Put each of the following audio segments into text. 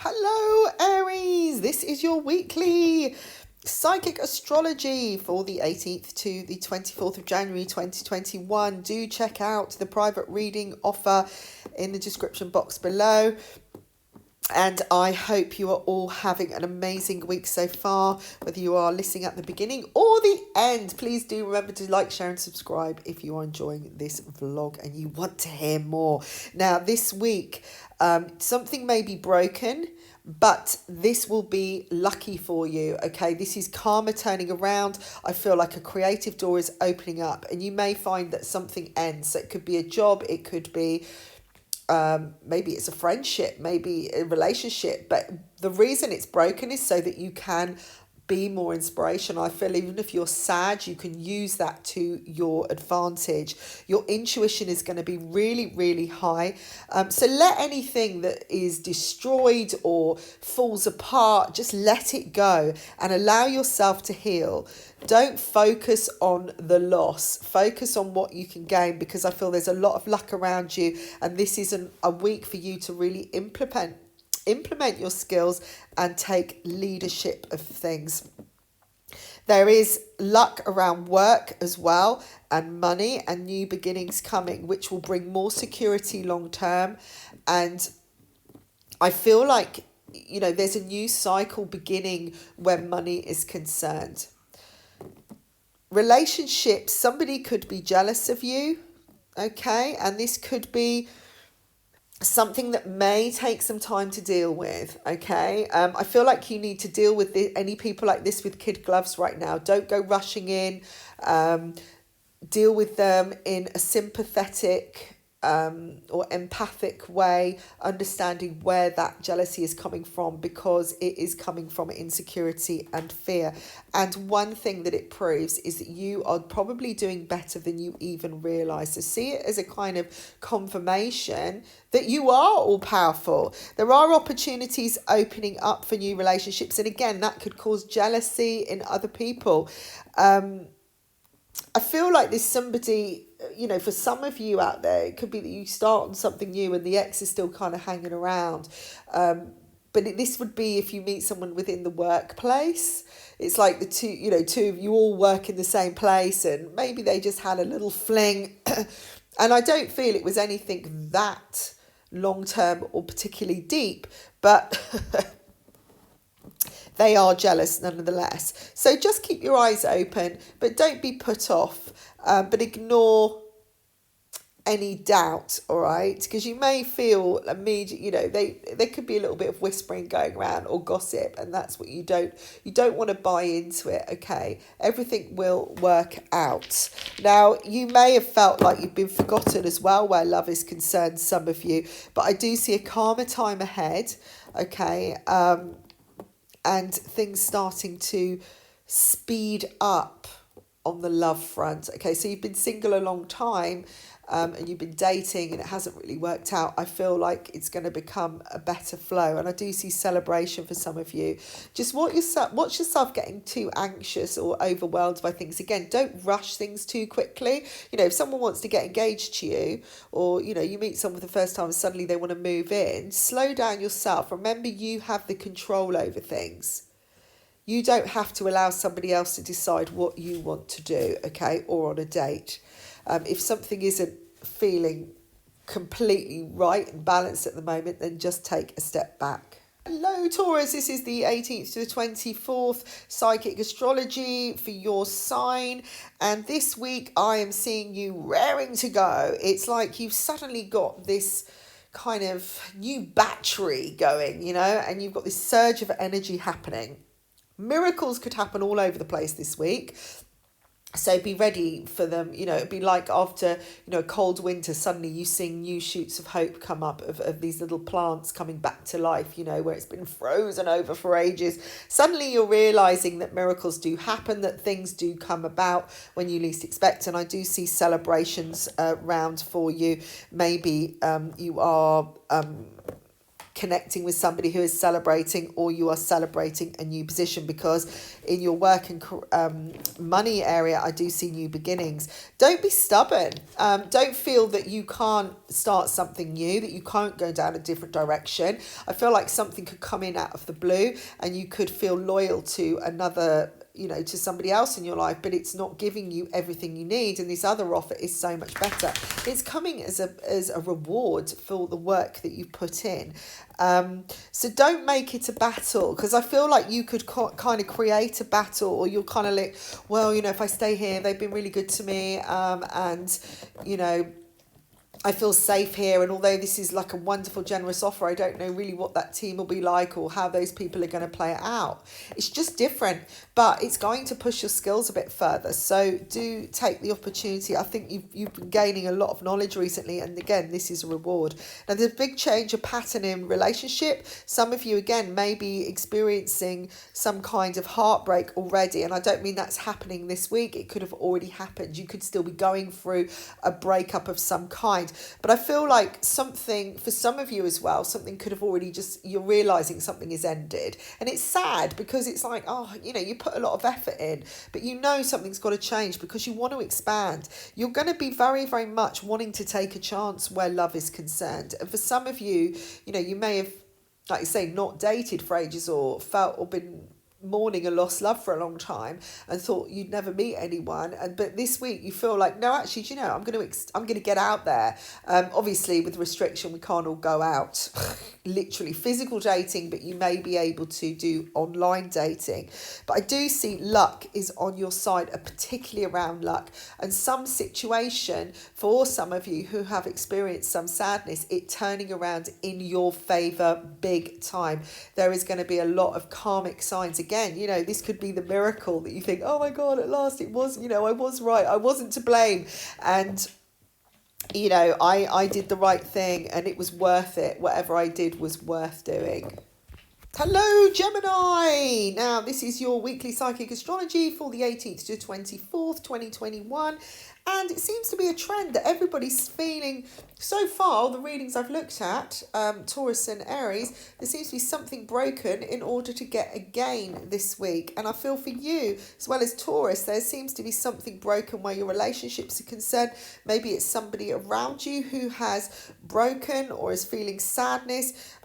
Hello, Aries. This is your weekly psychic astrology for the 18th to the 24th of January 2021. Do check out the private reading offer in the description box below. And I hope you are all having an amazing week so far, whether you are listening at the beginning or the end. Please do remember to like, share and subscribe if you are enjoying this vlog and you want to hear more. Now, this week, something may be broken, but this will be lucky for you, okay? This is karma turning around. I feel like a creative door is opening up and you may find that something ends. So it could be a job, it could be maybe it's a friendship, maybe a relationship, but the reason it's broken is so that you can be more inspirational. I feel even if you're sad, you can use that to your advantage. Your intuition is going to be really, really high. So let anything that is destroyed or falls apart, just let it go and allow yourself to heal. Don't focus on the loss. Focus on what you can gain, because I feel there's a lot of luck around you, and this isn't a week for you to really implement your skills and take leadership of things. There is luck around work as well, and money and new beginnings coming, which will bring more security long term. And I feel like, you know, there's a new cycle beginning when money is concerned. Relationships, somebody could be jealous of you, okay? And this could be something that may take some time to deal with, okay? I feel like you need to deal with any people like this with kid gloves right now. Don't go rushing in. Deal with them in a sympathetic or empathic way, understanding where that jealousy is coming from, because it is coming from insecurity and fear. And one thing that it proves is that you are probably doing better than you even realize. So see it as a kind of confirmation that you are all powerful. There are opportunities opening up for new relationships. And again, that could cause jealousy in other people. I feel like there's somebody, you know, for some of you out there, it could be that you start on something new and the ex is still kind of hanging around. But this would be if you meet someone within the workplace. It's like the two of you all work in the same place and maybe they just had a little fling. And I don't feel it was anything that long-term or particularly deep, but they are jealous nonetheless. So just keep your eyes open, but don't be put off, but ignore any doubt, all right? Because you may feel immediate, you know, there could be a little bit of whispering going around or gossip, and that's what you don't want to buy into it, okay? Everything will work out. Now, you may have felt like you've been forgotten as well where love is concerned, some of you, but I do see a calmer time ahead, okay? And things starting to speed up on the love front. Okay, so you've been single a long time and you've been dating and it hasn't really worked out. I feel like it's going to become a better flow. And I do see celebration for some of you. Just watch yourself getting too anxious or overwhelmed by things. Again, don't rush things too quickly. You know, if someone wants to get engaged to you, or, you know, you meet someone for the first time and suddenly they want to move in, slow down yourself. Remember, you have the control over things. You don't have to allow somebody else to decide what you want to do, okay, or on a date. If something isn't feeling completely right and balanced at the moment, then just take a step back. Hello, Taurus. This is the 18th to the 24th psychic astrology for your sign. And this week I am seeing you raring to go. It's like you've suddenly got this kind of new battery going, you know, and you've got this surge of energy happening. Miracles could happen all over the place this week. So be ready for them. You know, it'd be like after, you know, a cold winter, suddenly you see new shoots of hope come up of these little plants coming back to life, you know, where it's been frozen over for ages. Suddenly you're realizing that miracles do happen, that things do come about when you least expect. And I do see celebrations round for you. Maybe you are connecting with somebody who is celebrating, or you are celebrating a new position, because in your work and money area, I do see new beginnings. Don't be stubborn. Don't feel that you can't start something new, that you can't go down a different direction. I feel like something could come in out of the blue and you could feel loyal to another, to somebody else in your life, but it's not giving you everything you need, and this other offer is so much better. It's coming as a reward for the work that you put in. So don't make it a battle, because I feel like you could kind of create a battle, or you're kind of like, well, if I stay here, they've been really good to me, and I feel safe here, and although this is like a wonderful, generous offer, I don't know really what that team will be like or how those people are going to play it out. It's just different, but it's going to push your skills a bit further. So do take the opportunity. I think you've been gaining a lot of knowledge recently, and again, this is a reward. Now, there's a big change of pattern in relationship. Some of you, again, may be experiencing some kind of heartbreak already, and I don't mean that's happening this week. It could have already happened. You could still be going through a breakup of some kind. But I feel like something, for some of you as well, something could have already you're realising something is ended. And it's sad, because it's like, you put a lot of effort in, but something's got to change because you want to expand. You're going to be very, very much wanting to take a chance where love is concerned. And for some of you, you may have, like you say, not dated for ages, or felt or been mourning a lost love for a long time and thought you'd never meet anyone, but this week you feel like, no, actually, I'm going to get out there. Obviously with restriction, we can't all go out literally physical dating, but you may be able to do online dating. But I do see luck is on your side, particularly around luck, and some situation for some of you who have experienced some sadness, it turning around in your favor big time. There is going to be a lot of karmic signs. Again, this could be the miracle that you think, oh my God, at last it was, I was right, I wasn't to blame, and I did the right thing and it was worth it. Whatever I did was worth doing. Hello, Gemini. Now, this is your weekly psychic astrology for the 18th to 24th, 2021. And it seems to be a trend that everybody's feeling so far. The readings I've looked at, Taurus and Aries, there seems to be something broken in order to get a gain this week. And I feel for you, as well as Taurus, there seems to be something broken where your relationships are concerned. Maybe it's somebody around you who has broken or is feeling sadness.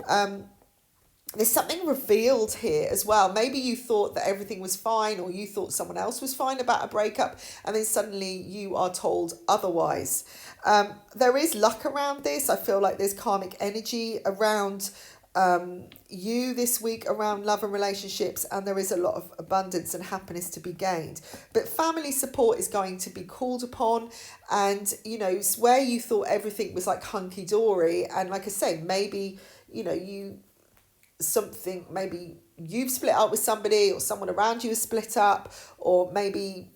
There's something revealed here as well. Maybe you thought that everything was fine, or you thought someone else was fine about a breakup, and then suddenly you are told otherwise. There is luck around this. I feel like there's karmic energy around you this week around love and relationships, and there is a lot of abundance and happiness to be gained. But family support is going to be called upon, and where you thought everything was like hunky-dory, and like I say, maybe maybe you've split up with somebody, or someone around you has split up, or maybe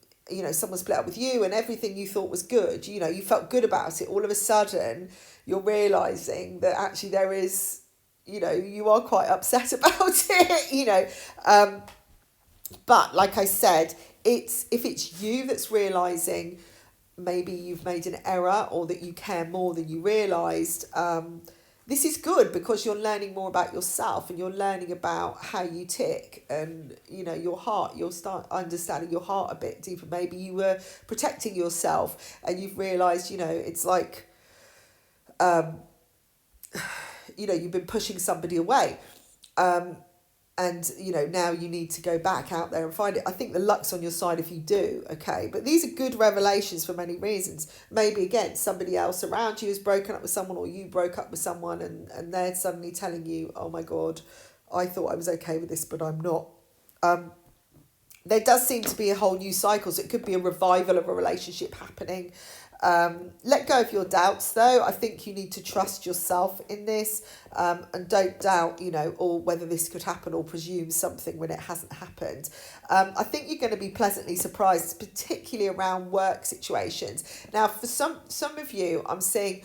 someone split up with you and everything you thought was good, you felt good about it, all of a sudden you're realizing that actually there is, you are quite upset about it, but like I said, if it's you that's realizing maybe you've made an error, or that you care more than you realized, this is good, because you're learning more about yourself, and you're learning about how you tick, and your heart. You'll start understanding your heart a bit deeper. Maybe you were protecting yourself and you've realized it's like you've been pushing somebody away, and now you need to go back out there and find it. I think the luck's on your side if you do, okay? But these are good revelations for many reasons. Maybe, again, somebody else around you has broken up with someone, or you broke up with someone, and they're suddenly telling you, oh my God, I thought I was okay with this, but I'm not. There does seem to be a whole new cycle, so it could be a revival of a relationship happening. Let go of your doubts, though. I think you need to trust yourself in this, and don't doubt, or whether this could happen, or presume something when it hasn't happened. I think you're going to be pleasantly surprised, particularly around work situations. Now, for some of you, I'm seeing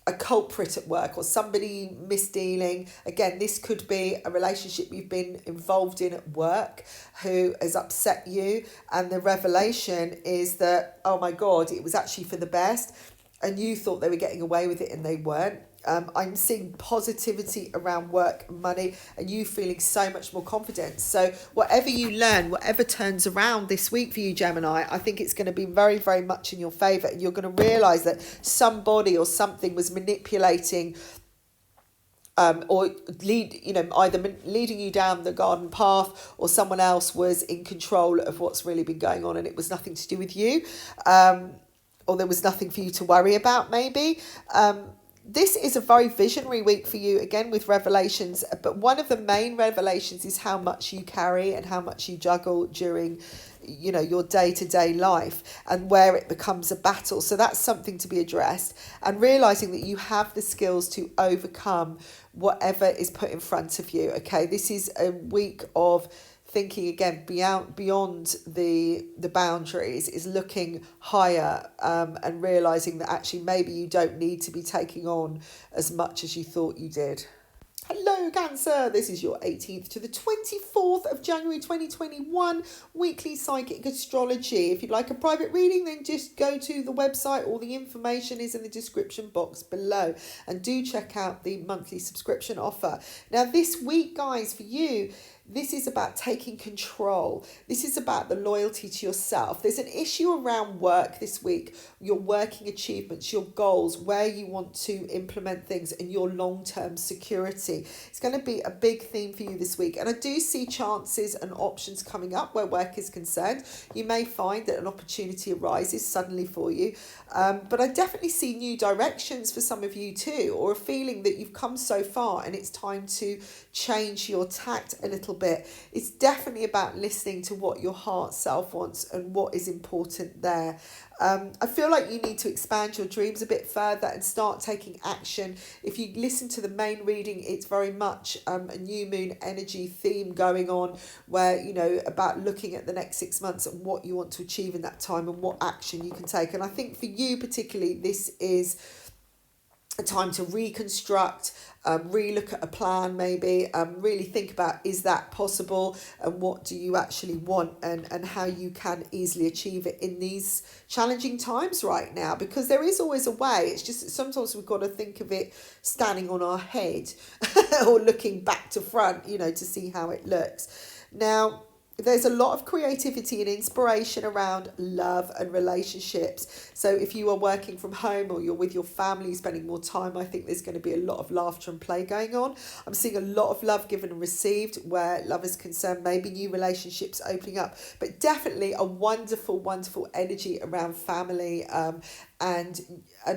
a culprit at work, or somebody misdealing. Again, this could be a relationship you've been involved in at work who has upset you, and the revelation is that, oh my God, it was actually for the best, and you thought they were getting away with it and they weren't. I'm seeing positivity around work and money, and you feeling so much more confident. So whatever you learn, whatever turns around this week for you, Gemini, I think it's going to be very, very much in your favour. And you're going to realise that somebody or something was manipulating or either leading you down the garden path, or someone else was in control of what's really been going on, and it was nothing to do with you, or there was nothing for you to worry about, maybe. This is a very visionary week for you, again, with revelations. But one of the main revelations is how much you carry and how much you juggle during, your day-to-day life, and where it becomes a battle. So that's something to be addressed, and realizing that you have the skills to overcome whatever is put in front of you. Okay, this is a week of thinking again beyond the boundaries, is looking higher, and realizing that actually maybe you don't need to be taking on as much as you thought you did. Hello Cancer, this is your 18th to the 24th of January 2021 weekly psychic astrology. If you'd like a private reading, then just go to the website. All the information is in the description box below, and do check out the monthly subscription offer. Now this week, guys, for you, this is about taking control. This is about the loyalty to yourself. There's an issue around work this week, your working achievements, your goals, where you want to implement things, and your long-term security. It's going to be a big theme for you this week. And I do see chances and options coming up where work is concerned. You may find that an opportunity arises suddenly for you. But I definitely see new directions for some of you too, or a feeling that you've come so far and it's time to change your tact a little bit. It's definitely about listening to what your heart self wants and what is important there. I feel like you need to expand your dreams a bit further and start taking action. If you listen to the main reading, it's very much a new moon energy theme going on, where, about looking at the next 6 months and what you want to achieve in that time and what action you can take. And I think for you particularly, this is a time to reconstruct, relook at a plan, maybe, really think about, is that possible, and what do you actually want, and how you can easily achieve it in these challenging times right now, because there is always a way. It's just that sometimes we've got to think of it standing on our head or looking back to front, to see how it looks. Now, there's a lot of creativity and inspiration around love and relationships. So if you are working from home or you're with your family, spending more time, I think there's going to be a lot of laughter and play going on. I'm seeing a lot of love given and received where love is concerned, maybe new relationships opening up, but definitely a wonderful, wonderful energy around family, and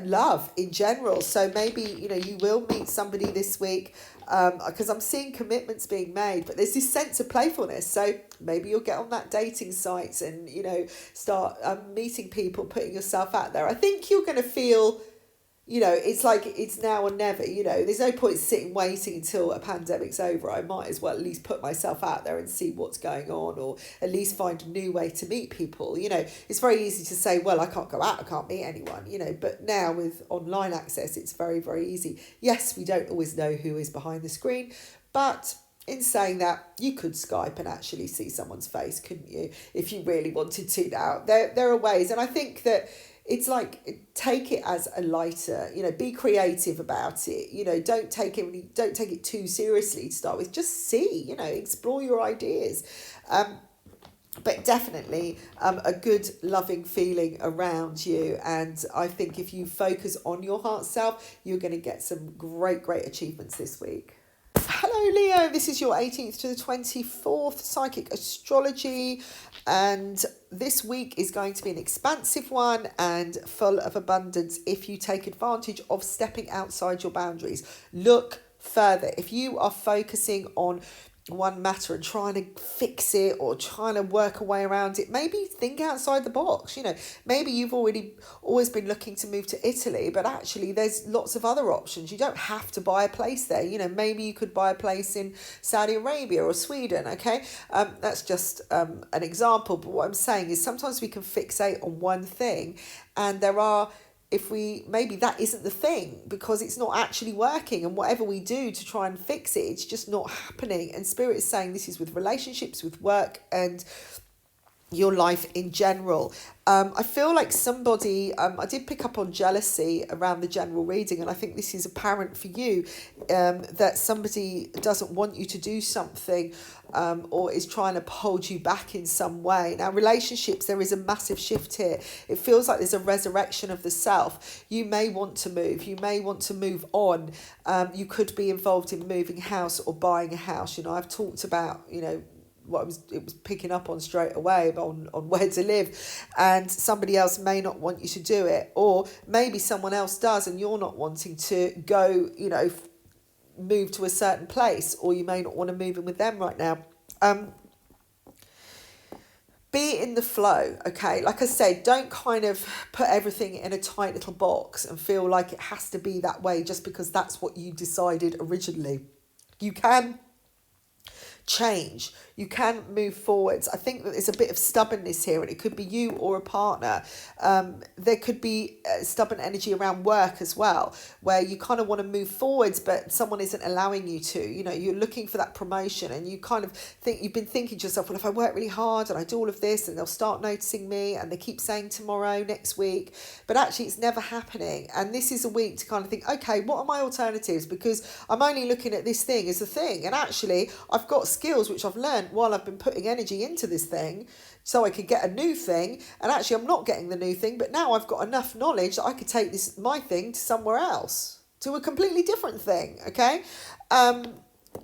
love in general. So maybe, you will meet somebody this week, because I'm seeing commitments being made, but there's this sense of playfulness. So maybe you'll get on that dating sites and, start meeting people, putting yourself out there. I think you're going to feel, it's like it's now or never. There's no point sitting waiting until a pandemic's over. I might as well at least put myself out there and see what's going on, or at least find a new way to meet people. It's very easy to say, well, I can't go out, I can't meet anyone, but now with online access, it's very, very easy. Yes, we don't always know who is behind the screen, but in saying that, you could Skype and actually see someone's face, couldn't you, if you really wanted to now? There are ways, and I think that it's like, take it as a lighter, be creative about it. Don't take it too seriously to start with. Just see, explore your ideas. But definitely a good loving feeling around you. And I think if you focus on your heart self, you're going to get some great, great achievements this week. Hello Leo, this is your 18th to the 24th psychic astrology, and this week is going to be an expansive one and full of abundance if you take advantage of stepping outside your boundaries. Look further. If you are focusing on one matter and trying to fix it or trying to work a way around it, maybe think outside the box. Maybe you've always been looking to move to Italy, but actually there's lots of other options. You don't have to buy a place there. Maybe you could buy a place in Saudi Arabia or Sweden. Okay, that's just an example, but what I'm saying is sometimes we can fixate on one thing, and maybe that isn't the thing because it's not actually working, and whatever we do to try and fix it, it's just not happening. And Spirit is saying this is with relationships, with work, and your life in general. I feel like somebody, I did pick up on jealousy around the general reading, and I think this is apparent for you, that somebody doesn't want you to do something, or is trying to hold you back in some way. Now, relationships, there is a massive shift here. It feels like there's a resurrection of the self. You may want to move. You may want to move on. You could be involved in moving house or buying a house. You know, I've talked about, you know, what it was picking up on straight away on where to live, and somebody else may not want you to do it, or maybe someone else does and you're not wanting to go, you know, move to a certain place, or you may not want to move in with them right now. Be in the flow, okay? Like I said, don't kind of put everything in a tight little box and feel like it has to be that way just because that's what you decided originally. You can change, you can move forwards. I think that there's a bit of stubbornness here, and it could be you or a partner. There could be stubborn energy around work as well, where you kind of want to move forwards but someone isn't allowing you to. You know, you're looking for that promotion, and you kind of think, you've been thinking to yourself, well, if I work really hard and I do all of this, and they'll start noticing me, and they keep saying tomorrow, next week, but actually it's never happening. And this is a week to kind of think, okay, what are my alternatives? Because I'm only looking at this thing as a thing, and actually I've got skills which I've learned while I've been putting energy into this thing so I could get a new thing, and actually I'm not getting the new thing, but now I've got enough knowledge that I could take my thing to somewhere else, to a completely different thing. Okay,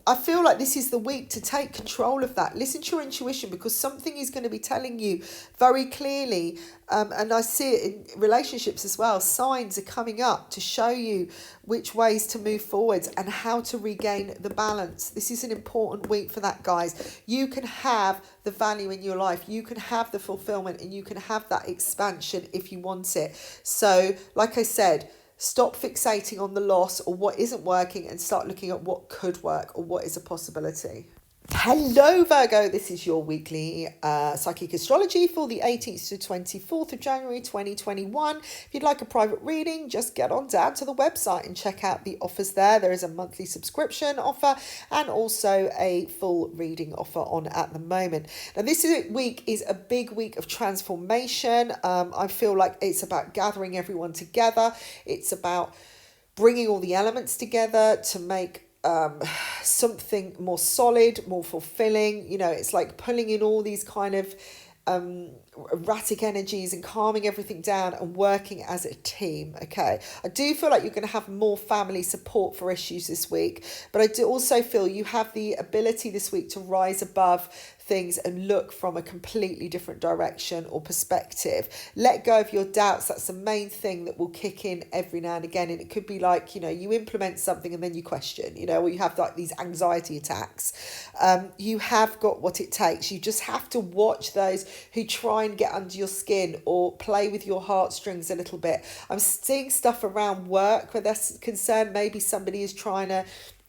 I feel like this is the week to take control of that. Listen to your intuition, because something is going to be telling you very clearly, and I see it in relationships as well. Signs are coming up to show you which ways to move forwards and how to regain the balance. This is an important week for that, guys. You can have the value in your life. You can have the fulfillment, and you can have that expansion if you want it. So, like I said, stop fixating on the loss or what isn't working and start looking at what could work or what is a possibility. Hello Virgo, this is your weekly psychic astrology for the 18th to 24th of January 2021. If you'd like a private reading, just get on down to the website and check out the offers there. There is a monthly subscription offer and also a full reading offer on at the moment. Now this week is a big week of transformation. I feel like it's about gathering everyone together. It's about bringing all the elements together to make something more solid, more fulfilling. You know, it's like pulling in all these kind of erratic energies and calming everything down and working as a team. Okay, I do feel like you're going to have more family support for issues this week, but I do also feel you have the ability this week to rise above things and look from a completely different direction or perspective. Let go of your doubts. That's the main thing that will kick in every now and again. And it could be like, you know, you implement something and then you question, you know, or you have like these anxiety attacks. You have got what it takes. You just have to watch those who try and get under your skin or play with your heartstrings a little bit. I'm seeing stuff around work where that's concerned. Maybe somebody is trying to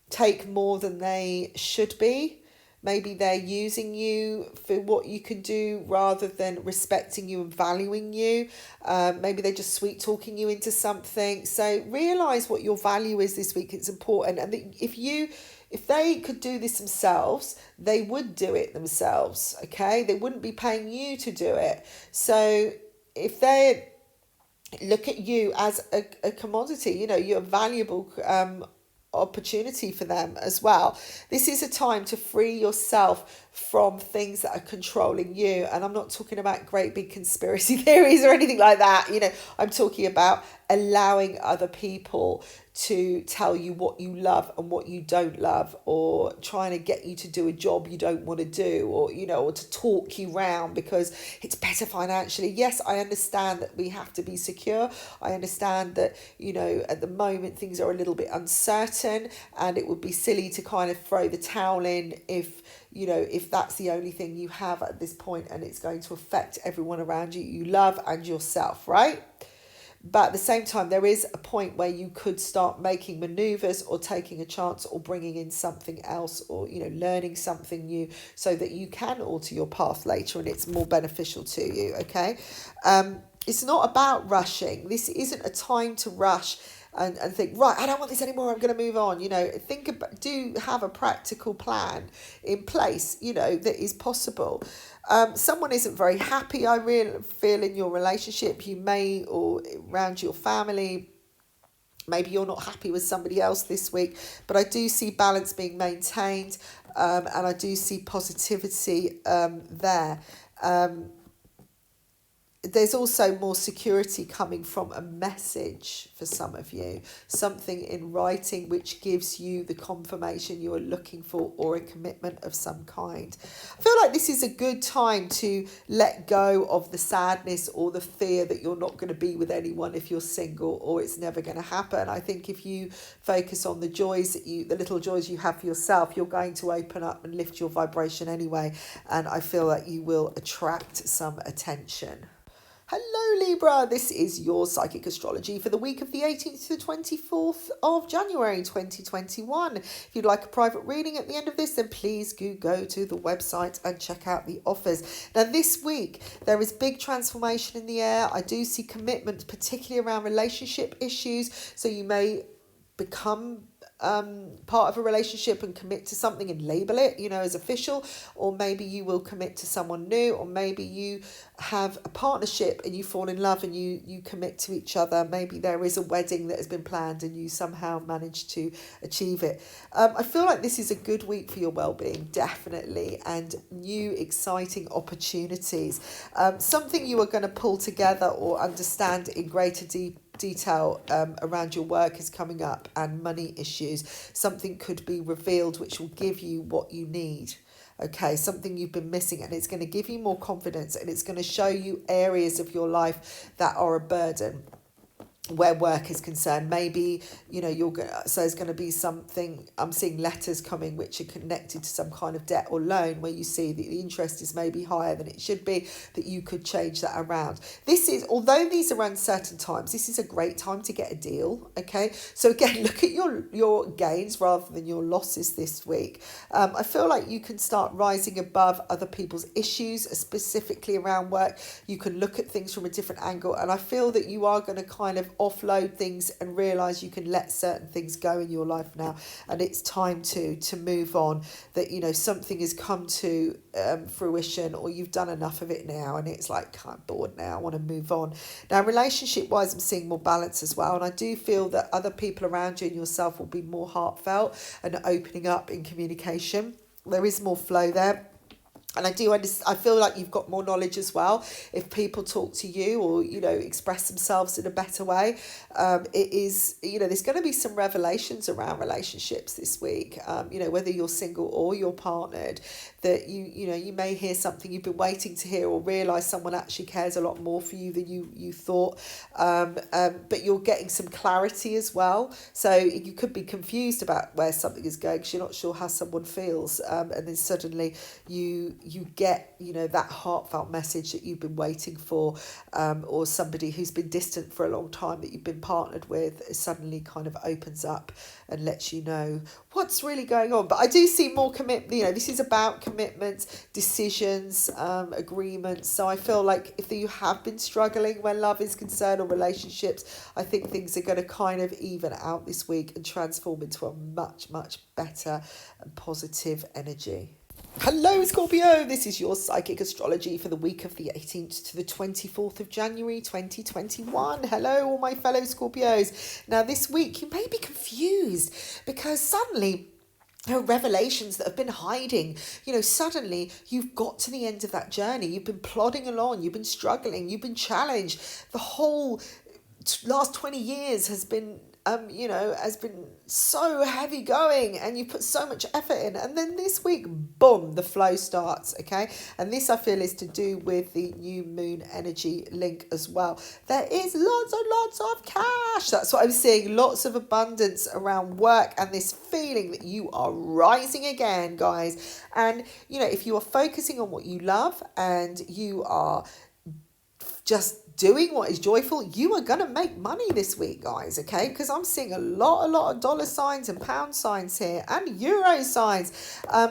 take more than they should be. Maybe they're using you for what you can do rather than respecting you and valuing you. Maybe they're just sweet talking you into something. So realise what your value is this week. It's important. And if they could do this themselves, they would do it themselves. Okay, they wouldn't be paying you to do it. So if they look at you as a commodity, you know, you're valuable. Opportunity for them as well. This is a time to free yourself from things that are controlling you, and I'm not talking about great big conspiracy theories or anything like that. You know, I'm talking about allowing other people to tell you what you love and what you don't love, or trying to get you to do a job you don't want to do, or, you know, or to talk you round because it's better financially. Yes, I understand that we have to be secure. I understand that, you know, at the moment things are a little bit uncertain, and it would be silly to kind of throw the towel in if that's the only thing you have at this point, and it's going to affect everyone around you love and yourself, right? But at the same time, there is a point where you could start making maneuvers or taking a chance or bringing in something else, or, you know, learning something new so that you can alter your path later and it's more beneficial to you, okay? It's not about rushing. This isn't a time to rush. and think, right, I don't want this anymore, I'm going to move on. You know, do have a practical plan in place, you know, that is possible. Someone isn't very happy, I really feel, in your relationship. You may, or around your family, maybe you're not happy with somebody else this week, but I do see balance being maintained, and I do see positivity there. There's also more security coming from a message for some of you, something in writing which gives you the confirmation you are looking for, or a commitment of some kind. I feel like this is a good time to let go of the sadness or the fear that you're not going to be with anyone if you're single, or it's never going to happen. I think if you focus on the joys the little joys you have for yourself, you're going to open up and lift your vibration anyway, and I feel that you will attract some attention. Hello Libra, this is your psychic astrology for the week of the 18th to the 24th of January 2021. If you'd like a private reading at the end of this, then please do go to the website and check out the offers. Now this week, there is big transformation in the air. I do see commitment, particularly around relationship issues. So you may become part of a relationship and commit to something and label it, you know, as official, or maybe you will commit to someone new, or maybe you have a partnership and you fall in love and you commit to each other. Maybe there is a wedding that has been planned and you somehow manage to achieve it. I feel like this is a good week for your well-being, definitely, and new exciting opportunities. Something you are going to pull together or understand in greater detail around your work is coming up, and money issues. Something could be revealed which will give you what you need. Okay, something you've been missing, and it's going to give you more confidence, and it's going to show you areas of your life that are a burden where work is concerned. Maybe, you know, so there's going to be something, I'm seeing letters coming which are connected to some kind of debt or loan, where you see that the interest is maybe higher than it should be, that you could change that around. This is, although these are uncertain times, this is a great time to get a deal. Okay, so again, look at your gains rather than your losses this week. I feel like you can start rising above other people's issues, specifically around work. You can look at things from a different angle, and I feel that you are going to kind of offload things and realize you can let certain things go in your life now, and it's time to move on. That, you know, something has come to fruition, or you've done enough of it now, and it's like, I'm bored now, I want to move on. Now, relationship wise, I'm seeing more balance as well, and I do feel that other people around you and yourself will be more heartfelt and opening up in communication. There is more flow there. And I feel like you've got more knowledge as well. If people talk to you, or, you know, express themselves in a better way, it is, you know, there's going to be some revelations around relationships this week. You know, whether you're single or you're partnered, that you know, you may hear something you've been waiting to hear, or realise someone actually cares a lot more for you than you thought. But you're getting some clarity as well. So you could be confused about where something is going because you're not sure how someone feels. And then suddenly you get, you know, that heartfelt message that you've been waiting for, or somebody who's been distant for a long time that you've been partnered with suddenly kind of opens up and lets you know what's really going on. But I do see more commitment. You know, this is about commitments, decisions, agreements. So I feel like if you have been struggling where love is concerned, or relationships, I think things are going to kind of even out this week and transform into a much, much better and positive energy. Hello Scorpio, this is your psychic astrology for the week of the 18th to the 24th of January 2021. Hello all my fellow Scorpios. Now this week you may be confused because suddenly there are revelations that have been hiding. You know, suddenly you've got to the end of that journey. You've been plodding along, you've been struggling, you've been challenged. The whole last 20 years has been has been so heavy going, and you put so much effort in, and then this week, boom, the flow starts, okay? And this, I feel, is to do with the new moon energy link as well. There is lots and lots of cash. That's what I'm seeing. Lots of abundance around work, and this feeling that you are rising again, guys. And, you know, if you are focusing on what you love and you are just doing what is joyful, you are going to make money this week, guys, okay? Because I'm seeing a lot of dollar signs and pound signs here, and euro signs.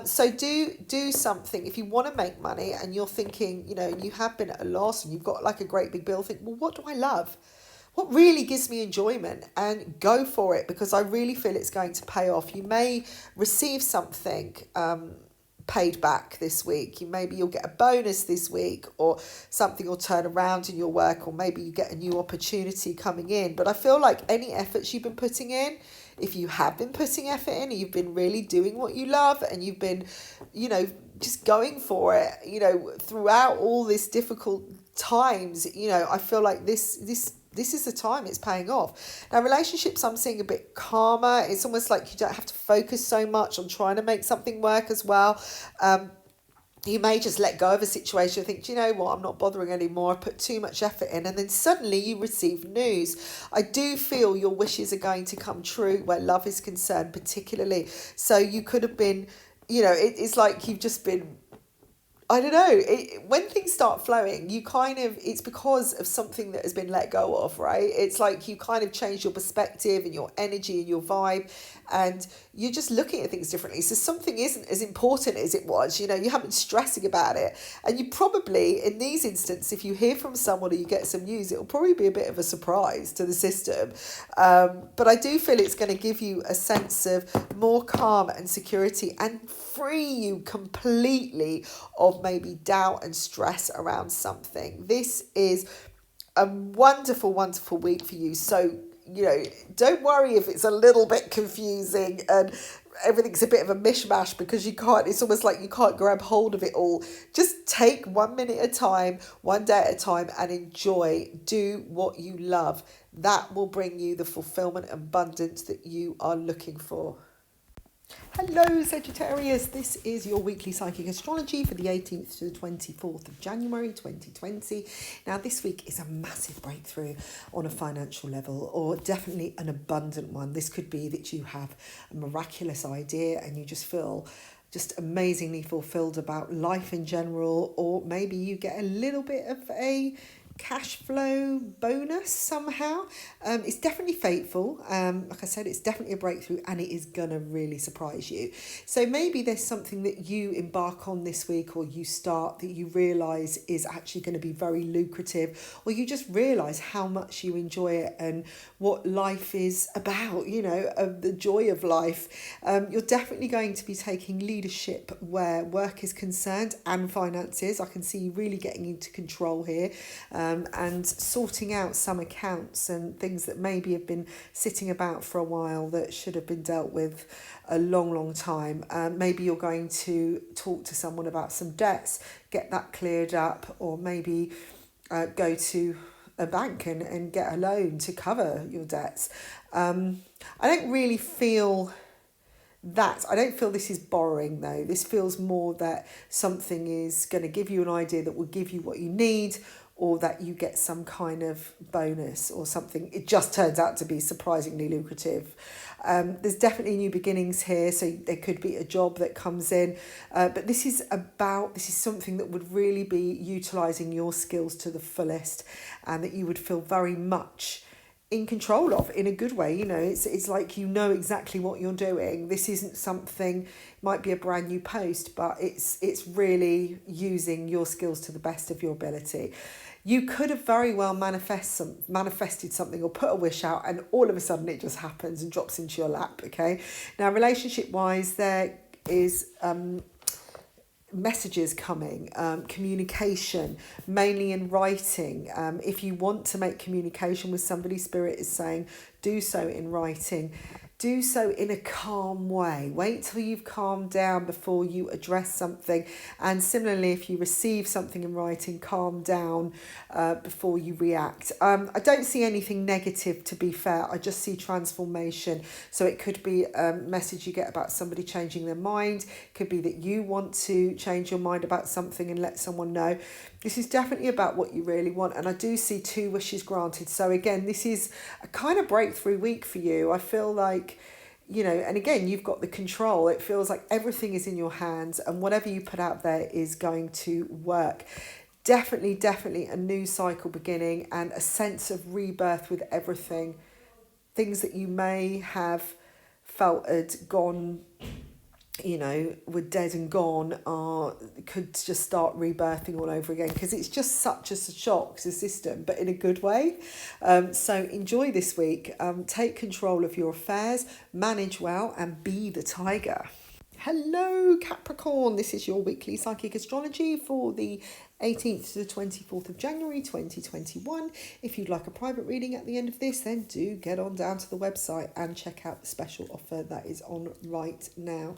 So do something. If you want to make money and you're thinking, you know, you have been at a loss and you've got like a great big bill, think, well, what do I love? what really gives me enjoyment, and go for it, because I really feel it's going to pay off. You may receive something paid back this week. Maybe you'll get a bonus this week, or something will turn around in your work, or maybe you get a new opportunity coming in. But I feel like any efforts you've been putting in, if you have been putting effort in, and you've been really doing what you love, and you've been, just going for it, throughout all this difficult times, I feel like this is the time it's paying off. Now, relationships, I'm seeing a bit calmer. It's almost like you don't have to focus so much on trying to make something work as well. You may just let go of a situation and think, do you know what, I'm not bothering anymore. I put too much effort in. And then suddenly you receive news. I do feel your wishes are going to come true where love is concerned, particularly. So you could have been, it's like you've just been, I don't know, when things start flowing, it's because of something that has been let go of, right? It's like you kind of change your perspective and your energy and your vibe, and you're just looking at things differently. So something isn't as important as it was, you haven't been stressing about it. And you probably, in these instances, if you hear from someone or you get some news, it'll probably be a bit of a surprise to the system. But I do feel it's going to give you a sense of more calm and security, and free you completely of maybe doubt and stress around something. This is a wonderful, wonderful week for you. So, don't worry if it's a little bit confusing and everything's a bit of a mishmash, because it's almost like you can't grab hold of it all. Just take 1 minute at a time, one day at a time, and enjoy. Do what you love. That will bring you the fulfillment and abundance that you are looking for. Hello Sagittarius, this is your weekly psychic astrology for the 18th to the 24th of January 2020. Now this week is a massive breakthrough on a financial level, or definitely an abundant one. This could be that you have a miraculous idea and you just feel just amazingly fulfilled about life in general, or maybe you get a little bit of a cash flow bonus somehow. It's definitely fateful. Like I said, it's definitely a breakthrough, and it is gonna really surprise you. So maybe there's something that you embark on this week, or you start, that you realize is actually going to be very lucrative, or you just realize how much you enjoy it and what life is about, the joy of life. You're definitely going to be taking leadership where work is concerned, and finances. I can see you really getting into control here. And sorting out some accounts and things that maybe have been sitting about for a while that should have been dealt with a long, long time. Maybe you're going to talk to someone about some debts, get that cleared up, or maybe go to a bank and get a loan to cover your debts. I don't really feel that. I don't feel this is borrowing though. This feels more that something is going to give you an idea that will give you what you need, or that you get some kind of bonus or something. It just turns out to be surprisingly lucrative. There's definitely new beginnings here, so there could be a job that comes in. But this is something that would really be utilising your skills to the fullest, and that you would feel very much in control of, in a good way. It's like exactly what you're doing. This isn't something, it might be a brand new post, but it's really using your skills to the best of your ability. You could have very well manifested something, or put a wish out, and all of a sudden it just happens and drops into your lap. Okay, now relationship wise, there is messages coming, communication, mainly in writing. If you want to make communication with somebody, Spirit is saying do so in writing. Do so in a calm way. Wait till you've calmed down before you address something. And similarly, if you receive something in writing, calm down before you react. I don't see anything negative, to be fair. I just see transformation. So it could be a message you get about somebody changing their mind. It could be that you want to change your mind about something and let someone know. This is definitely about what you really want. And I do see 2 wishes granted. So again, this is a kind of breakthrough week for you. I feel like, and again, you've got the control. It feels like everything is in your hands, and whatever you put out there is going to work. Definitely a new cycle beginning, and a sense of rebirth with everything. Things that you may have felt had gone were dead and gone could just start rebirthing all over again, because it's just such a shock to the system, but in a good way. So enjoy this week. Take control of your affairs, manage well, and be the tiger. Hello, Capricorn. This is your weekly psychic astrology for the 18th to the 24th of January 2021. If you'd like a private reading at the end of this, then do get on down to the website and check out the special offer that is on right now.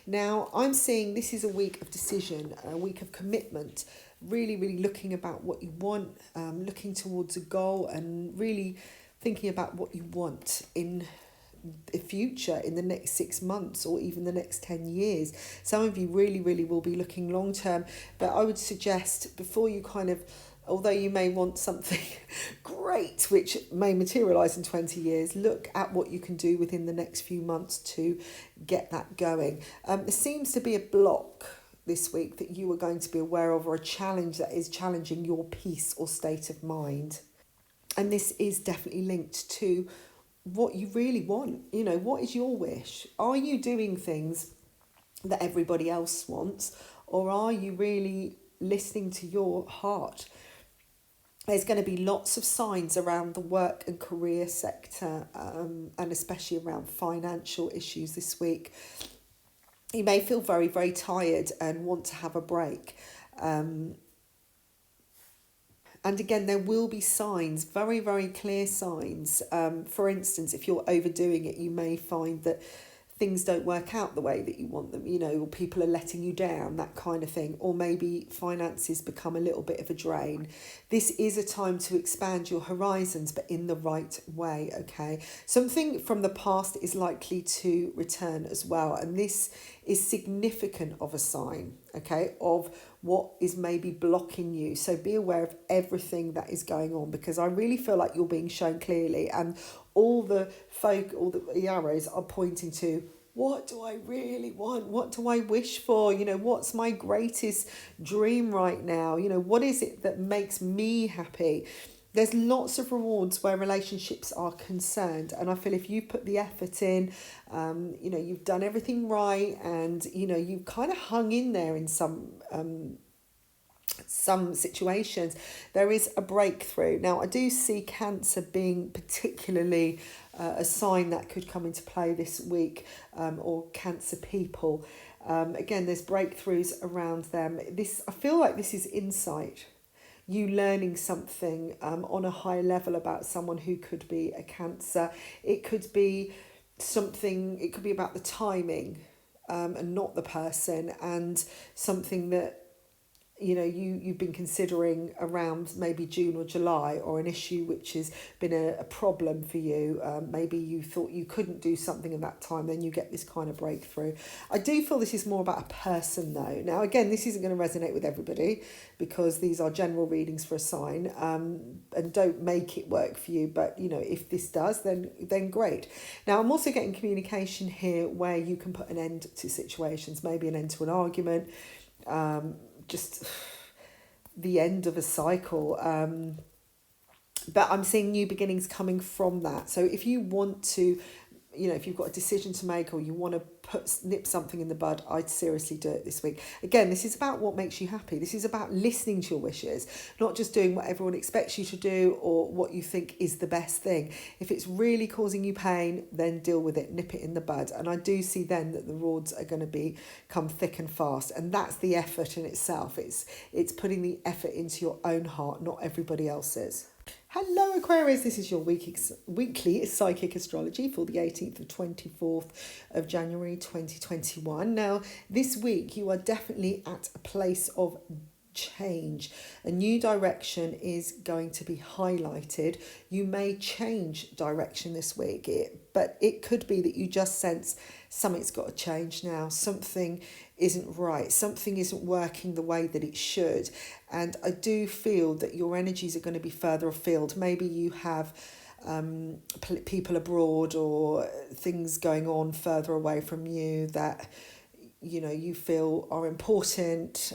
Now, I'm seeing this is a week of decision, a week of commitment, really, really looking about what you want, looking towards a goal, and really thinking about what you want in the future, in the next 6 months or even the next 10 years. Some of you really, really will be looking long term, but I would suggest before you although you may want something great which may materialize in 20 years, look at what you can do within the next few months to get that going. There seems to be a block this week that you are going to be aware of, or a challenge that is challenging your peace or state of mind. And this is definitely linked to what you really want. What is your wish? Are you doing things that everybody else wants, or are you really listening to your heart? There's going to be lots of signs around the work and career sector, and especially around financial issues this week. You may feel very, very tired and want to have a break. And again, there will be signs, very, very clear signs. For instance, if you're overdoing it, you may find that things don't work out the way that you want them, or people are letting you down, that kind of thing. Or maybe finances become a little bit of a drain. This is a time to expand your horizons, but in the right way, okay? Something from the past is likely to return as well. And this is significant of a sign, okay, of what is maybe blocking you. So be aware of everything that is going on, because I really feel like you're being shown clearly, and all the arrows are pointing to, what do I really want? What do I wish for? What's my greatest dream right now? What is it that makes me happy? There's lots of rewards where relationships are concerned. And I feel if you put the effort in, you've done everything right, and, you've kind of hung in there in some situations, there is a breakthrough. Now, I do see Cancer being particularly a sign that could come into play this week, or Cancer people. Again, there's breakthroughs around them. I feel like this is insight. You learning something on a high level about someone who could be a Cancer. It could be about the timing, and not the person, and something that you've been considering around maybe June or July, or an issue which has been a problem for you. Maybe you thought you couldn't do something at that time, then you get this kind of breakthrough. I do feel this is more about a person though. Now again, this isn't going to resonate with everybody, because these are general readings for a sign, and don't make it work for you, but if this does, then great. Now I'm also getting communication here where you can put an end to situations, maybe an end to an argument, just the end of a cycle, but I'm seeing new beginnings coming from that. So if you want to, if you've got a decision to make, or you want to nip something in the bud, I'd seriously do it this week. Again, this is about what makes you happy. This is about listening to your wishes, not just doing what everyone expects you to do or what you think is the best thing. If it's really causing you pain, then deal with it, nip it in the bud. And I do see then that the rewards are going to come thick and fast. And that's the effort in itself. It's putting the effort into your own heart, not everybody else's. Hello Aquarius, this is your weekly psychic astrology for the 18th to 24th of January 2021. Now, this week you are definitely at a place of change. A new direction is going to be highlighted. You may change direction this week, but it could be that you just sense something's got to change now. Something isn't right. Something isn't working the way that it should. And I do feel that your energies are going to be further afield. Maybe you have people abroad or things going on further away from you that you feel are important,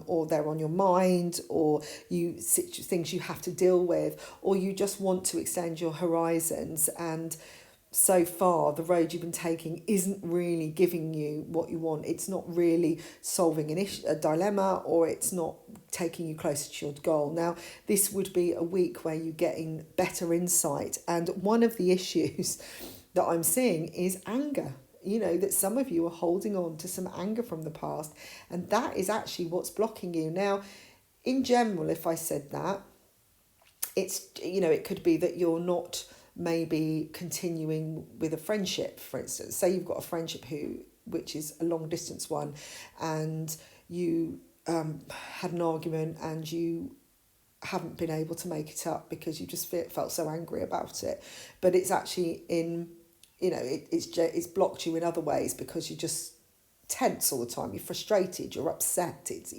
or they're on your mind, or things you have to deal with, or you just want to extend your horizons and so far the road you've been taking isn't really giving you what you want. It's not really solving a dilemma, or it's not taking you closer to your goal. Now, this would be a week where you're getting better insight, and one of the issues that I'm seeing is anger. You know, that some of you are holding on to some anger from the past, and that is actually what's blocking you. Now, in general, if I said that, it's, you know, it could be that you're not maybe continuing with a friendship, for instance. Say you've got a friendship which is a long distance one, and you had an argument and you haven't been able to make it up because you just felt so angry about it, but it's actually it's blocked you in other ways because you're just tense all the time, you're frustrated, you're upset, it's,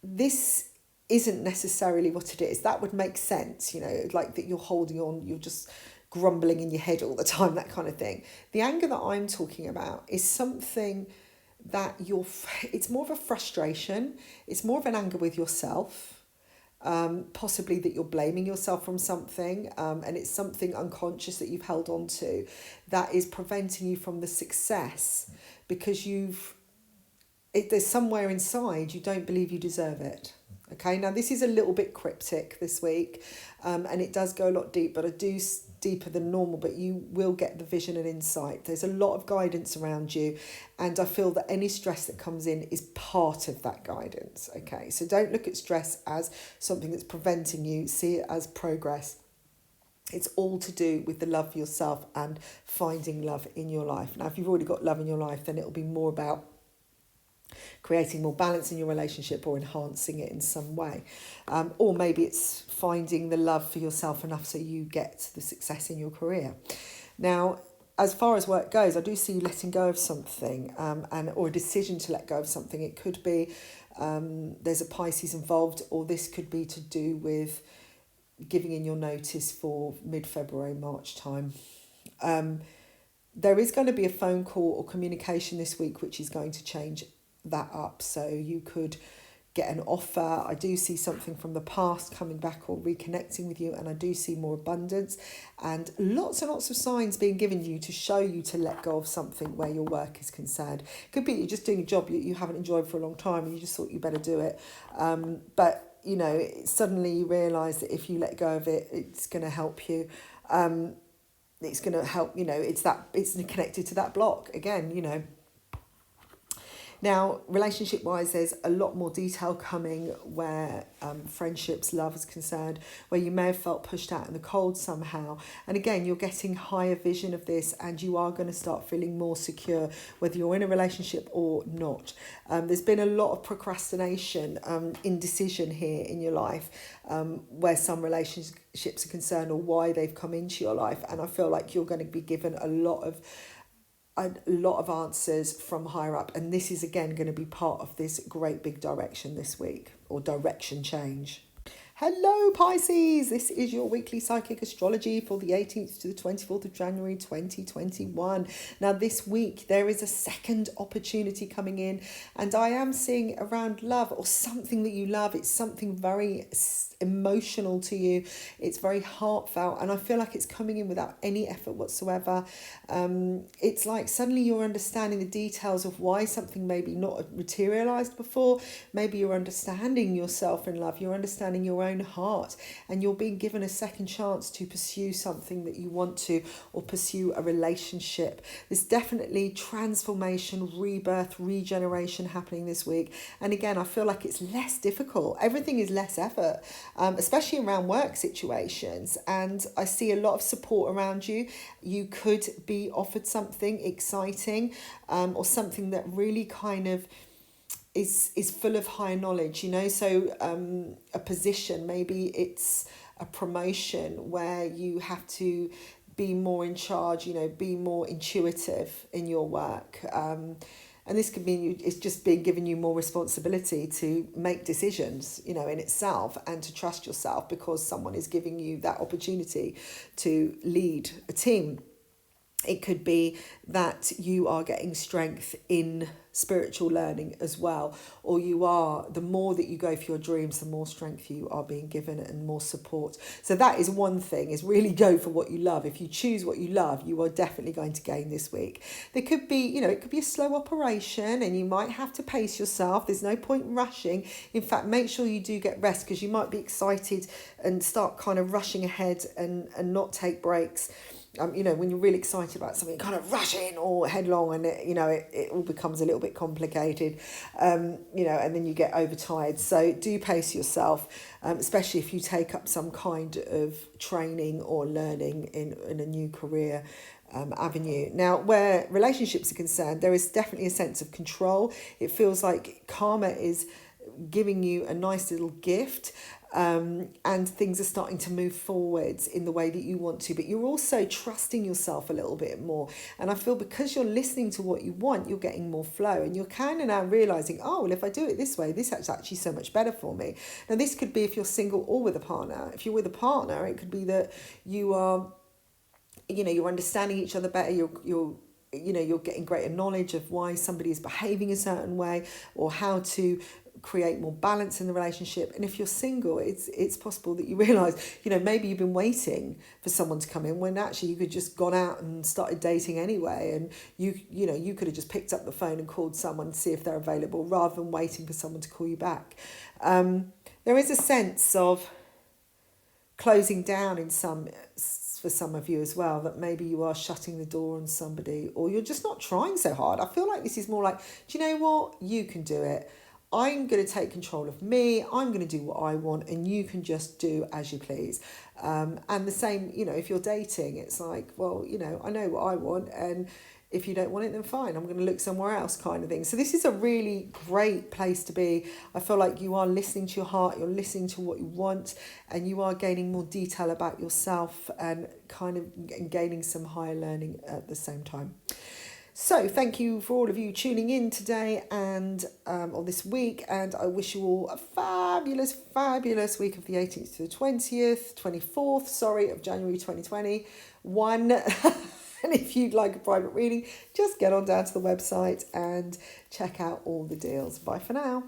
this isn't necessarily what it is. That would make sense, like that you're holding on, you're just grumbling in your head all the time, that kind of thing. The anger that I'm talking about is something that it's more of a frustration, it's more of an anger with yourself, possibly that you're blaming yourself from something, and it's something unconscious that you've held on to that is preventing you from the success because there's somewhere inside you don't believe you deserve it. Okay, now this is a little bit cryptic this week, and it does go a lot deep, but deeper than normal, but you will get the vision and insight. There's a lot of guidance around you, and I feel that any stress that comes in is part of that guidance. Okay, so don't look at stress as something that's preventing you, see it as progress. It's all to do with the love for yourself and finding love in your life. Now, if you've already got love in your life, then it'll be more about creating more balance in your relationship or enhancing it in some way. Or maybe it's finding the love for yourself enough so you get the success in your career. Now, as far as work goes, I do see you letting go of something, or a decision to let go of something. It could be there's a Pisces involved, or this could be to do with giving in your notice for mid-February, March time. There is going to be a phone call or communication this week which is going to change that up. So you could get an offer. I do see something from the past coming back or reconnecting with you, and I do see more abundance and lots and lots of signs being given you to show you to let go of something where your work is concerned. It could be you're just doing a job you haven't enjoyed for a long time and you just thought you better do it, but suddenly you realise that if you let go of it, it's going to help you. It's going to help, it's connected to that block again, Now, relationship-wise, there's a lot more detail coming where friendships, love is concerned, where you may have felt pushed out in the cold somehow. And again, you're getting higher vision of this, and you are going to start feeling more secure, whether you're in a relationship or not. There's been a lot of procrastination, indecision here in your life, where some relationships are concerned or why they've come into your life. And I feel like you're going to be given a lot of answers from higher up, and this is again going to be part of this great big direction this week, or direction change. Hello Pisces, this is your weekly psychic astrology for the 18th to the 24th of January 2021. Now this week there is a second opportunity coming in, and I am seeing around love or something that you love. It's something very emotional to you, it's very heartfelt, and I feel like it's coming in without any effort whatsoever. It's like suddenly you're understanding the details of why something maybe not materialized before. Maybe you're understanding yourself in love, you're understanding your own heart, and you're being given a second chance to pursue something that you want to, or pursue a relationship. There's definitely transformation, rebirth, regeneration happening this week, and again I feel like it's less difficult. Everything is less effort, especially around work situations, and I see a lot of support around you. You could be offered something exciting, or something that really kind of is full of high knowledge, so a position, maybe it's a promotion where you have to be more in charge, be more intuitive in your work, and this could mean it's just being given you more responsibility to make decisions, in itself, and to trust yourself because someone is giving you that opportunity to lead a team. It could be that you are getting strength in spiritual learning as well, or the more that you go for your dreams, the more strength you are being given and more support. So that is one thing, is really go for what you love. If you choose what you love, you are definitely going to gain this week. There could be, it could be a slow operation and you might have to pace yourself. There's no point in rushing. In fact, make sure you do get rest, because you might be excited and start kind of rushing ahead and not take breaks. When you're really excited about something, kind of rush in or headlong, and it all becomes a little bit complicated, and then you get overtired. So do pace yourself, especially if you take up some kind of training or learning in a new career avenue. Now, where relationships are concerned, there is definitely a sense of control. It feels like karma is giving you a nice little gift, and things are starting to move forwards in the way that you want to, but you're also trusting yourself a little bit more. And I feel because you're listening to what you want, you're getting more flow, and you're kind of now realizing, oh, well, if I do it this way, this is actually so much better for me. Now, this could be if you're single or with a partner. If you're with a partner, it could be that you are, you're understanding each other better. You're getting greater knowledge of why somebody is behaving a certain way, or how to create more balance in the relationship. And if you're single, it's possible that you realise, maybe you've been waiting for someone to come in when actually you could just gone out and started dating anyway, and you could have just picked up the phone and called someone to see if they're available rather than waiting for someone to call you back. There is a sense of closing down for some of you as well, that maybe you are shutting the door on somebody, or you're just not trying so hard. I feel like this is more like, do you know what? You can do it. I'm going to take control of me. I'm going to do what I want, and you can just do as you please. And the same, if you're dating, it's like, well, I know what I want, and if you don't want it, then fine, I'm going to look somewhere else, kind of thing. So this is a really great place to be. I feel like you are listening to your heart, you're listening to what you want, and you are gaining more detail about yourself and kind of gaining some higher learning at the same time. So thank you for all of you tuning in today and on this week, and I wish you all a fabulous, fabulous week of the 18th to the 24th of January 2021. And if you'd like a private reading, just get on down to the website and check out all the deals. Bye for now.